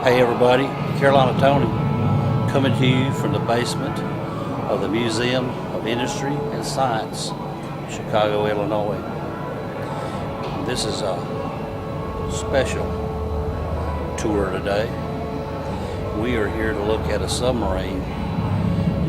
Hey everybody, Carolina Tony coming to you from the basement of the Museum of Industry and Science, Chicago, Illinois. This is a special tour today. We are here to look at a submarine,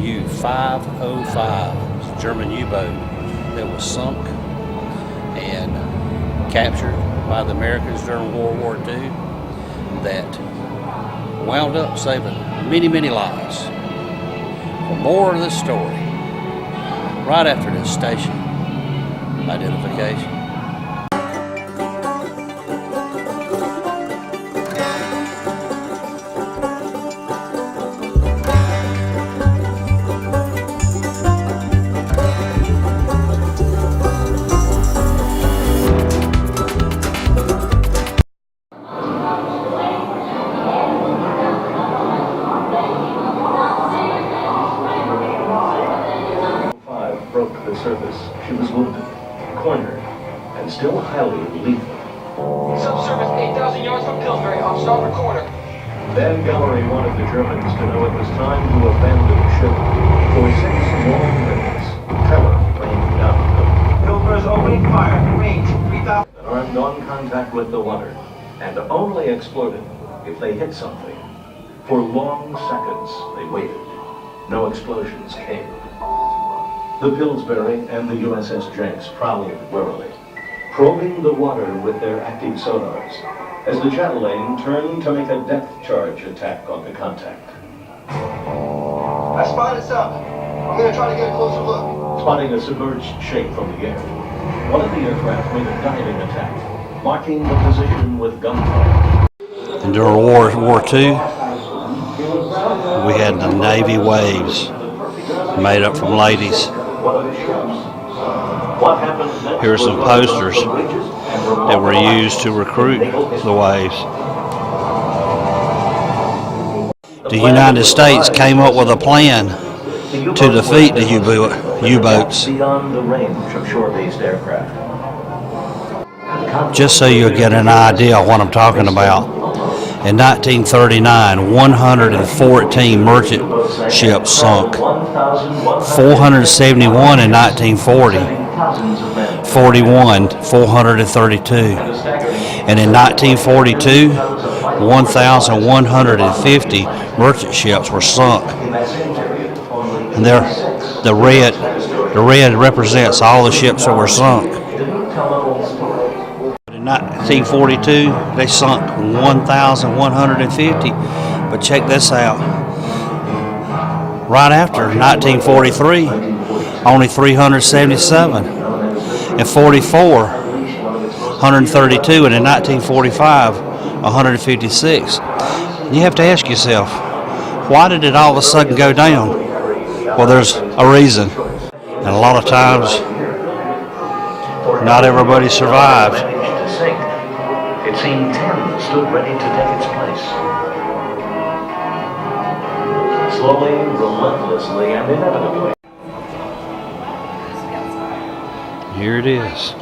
U-505. It's a German U-boat that was sunk and captured by the Americans during World War II that wound up saving many lives. For more of this story, right after this station identification. Broke the surface. She was wounded, cornered, and still highly lethal. Subsurface 8,000 yards from Pillsbury, off starboard quarter. Then Gallery wanted the Germans to know it was time to abandon ship. For 6 long minutes, terror rained down on them. Pillsbury's opening fire, range 3,000. An armed non-contact with the water, and only exploded if they hit something. For long seconds, they waited. No explosions came. The Pillsbury and the USS Jenks prowled warily, probing the water with their active sonars, as the Chatelaine turned to make a depth charge attack on the contact. I spotted something. I'm going to try to get a closer look. Spotting a submerged shape from the air, one of the aircraft made a diving attack, marking the position with gunfire. And during World War II, we had the Navy Waves made up from ladies. Here are some posters that were used to recruit the Waves. The United States came up with a plan to defeat the U-boats. Beyond the range of shore-based aircraft. Just so you'll get an idea of what I'm talking about. In 1939, 114 merchant ships sunk, 471 in 1940, 432, and in 1942, 1,150 merchant ships were sunk. And the red represents all the ships that were sunk. In 1942, they sunk 1,150, but check this out. Right after 1943, only 377, in 44, 132, and in 1945, 156. You have to ask yourself, why did it all of a sudden go down? Well, there's a reason, and a lot of times, not everybody survived. It seemed 10 stood ready to take its place. Slowly, relentlessly, and inevitably. Here it is.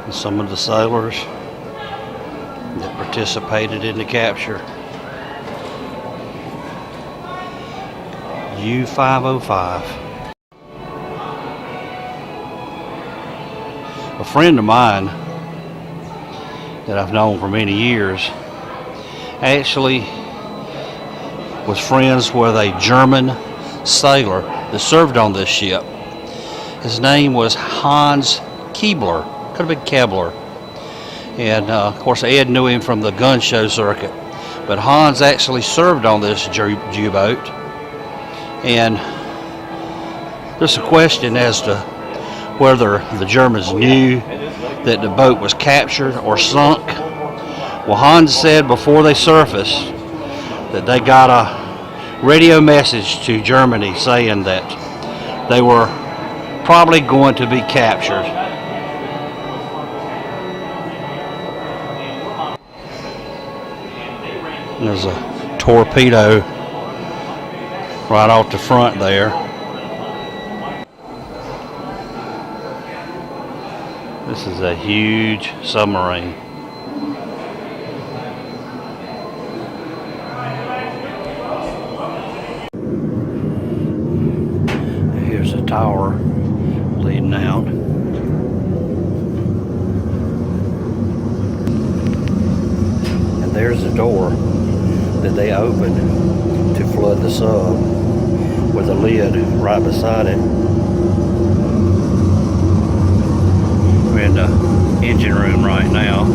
And some of the sailors that participated in the capture. U-505. A friend of mine that I've known for many years actually was friends with a German sailor that served on this ship. His name was Hans Keebler. Could have been Kebler. And of course Ed knew him from the gun show circuit, but Hans actually served on this U-boat, and there's a question as to whether the Germans knew that the boat was captured or sunk. Well, Hans said before they surfaced that they got a radio message to Germany saying that they were probably going to be captured. There's a torpedo right off the front there. This is a huge submarine. Here's a tower leading out. And there's the door that they opened to flood the sub with a lid right beside it. We're in the engine room right now.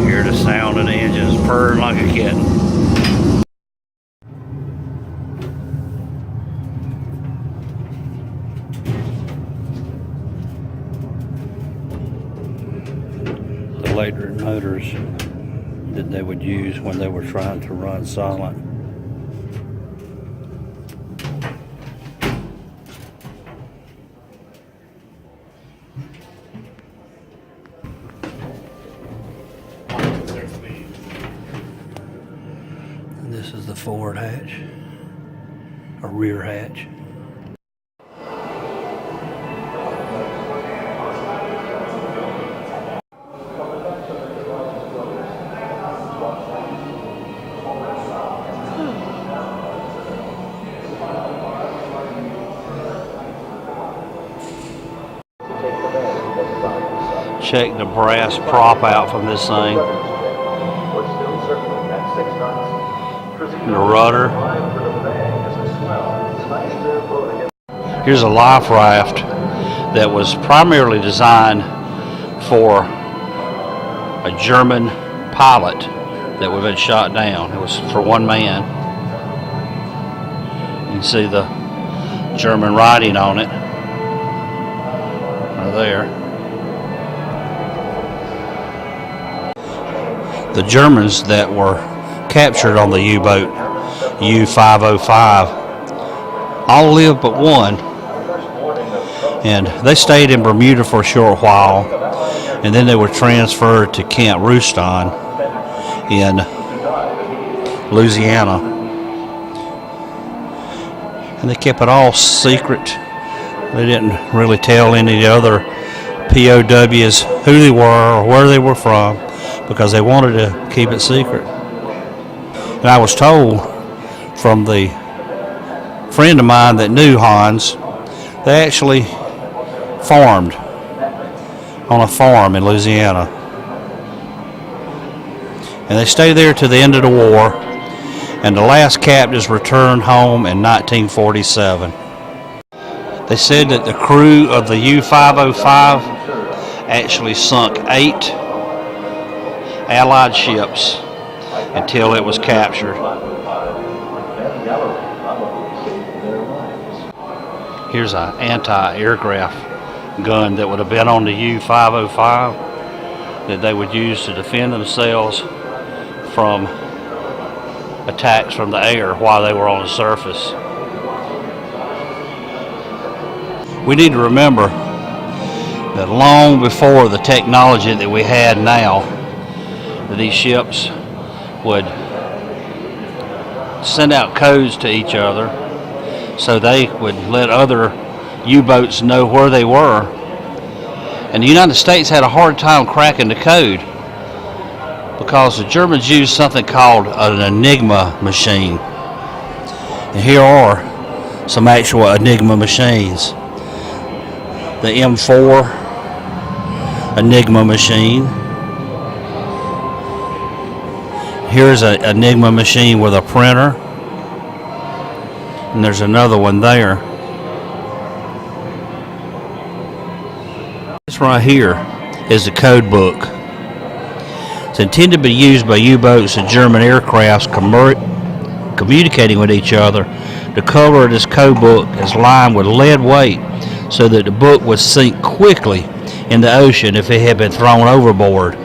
You hear the sound of the engines purring like a kitten. The later motors that they would use when they were trying to run silent. And this is the forward hatch, or rear hatch. Check the brass prop out from this thing. The rudder. Here's a life raft that was primarily designed for a German pilot that would have been shot down. It was for one man. You can see the German writing on it right there. The Germans that were captured on the U-boat U-505 all lived but one, and they stayed in Bermuda for a short while, and then they were transferred to Camp Ruston in Louisiana, and they kept it all secret. They didn't really tell any of the other POWs who they were or where they were from, because they wanted to keep it secret. And I was told from the friend of mine that knew Hans, they actually farmed on a farm in Louisiana. And they stayed there to the end of the war, and the last captives returned home in 1947. They said that the crew of the U-505 actually sunk 8 Allied ships until it was captured. Here's an anti-aircraft gun that would have been on the U-505 that they would use to defend themselves from attacks from the air while they were on the surface. We need to remember that long before the technology that we had now, that these ships would send out codes to each other so they would let other U-boats know where they were. And the United States had a hard time cracking the code because the Germans used something called an enigma machine. And here are some actual enigma machines. The M4 enigma machine. Here's an enigma machine with a printer, and there's another one there. This right here is the code book. It's intended to be used by U-boats and German aircrafts communicating with each other. The cover of this code book is lined with lead weight so that the book would sink quickly in the ocean if it had been thrown overboard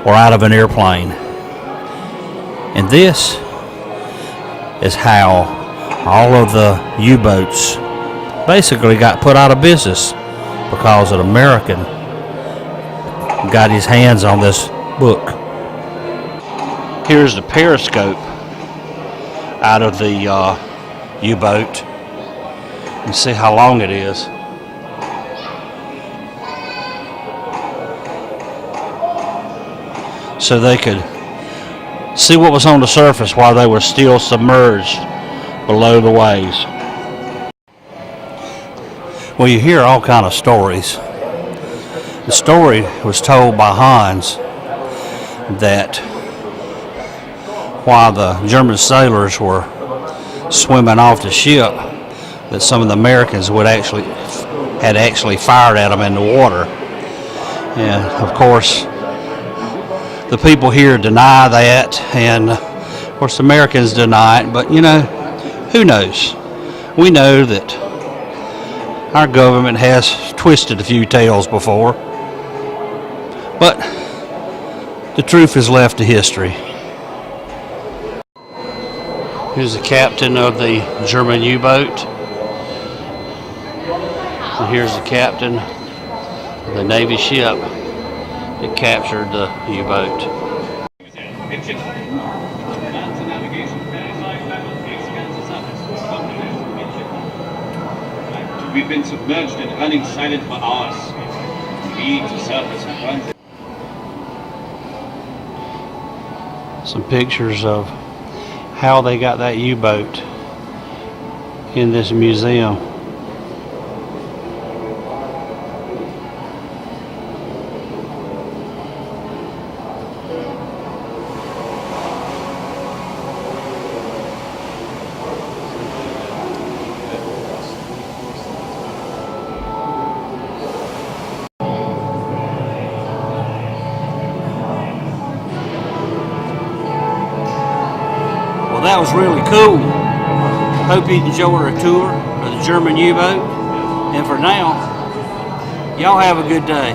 or out of an airplane. And this is how all of the U-boats basically got put out of business because an American got his hands on this book. Here's the periscope out of the U-boat and see how long it is. So they could see what was on the surface while they were still submerged below the waves. Well, you hear all kind of stories. The story was told by Hans that while the German sailors were swimming off the ship, that some of the Americans had actually fired at them in the water. And of course, the people here deny that, and of course the Americans deny it, but you know, who knows? We know that our government has twisted a few tails before, but the truth is left to history. Here's the captain of the German U-boat, and here's the captain of the Navy ship that captured the U-boat. We've been submerged and running silent for hours. We to surface and run. Some pictures of how they got that U-boat in this museum. Well, that was really cool. Hope you enjoyed our tour of the German U-boat. And for now, y'all have a good day.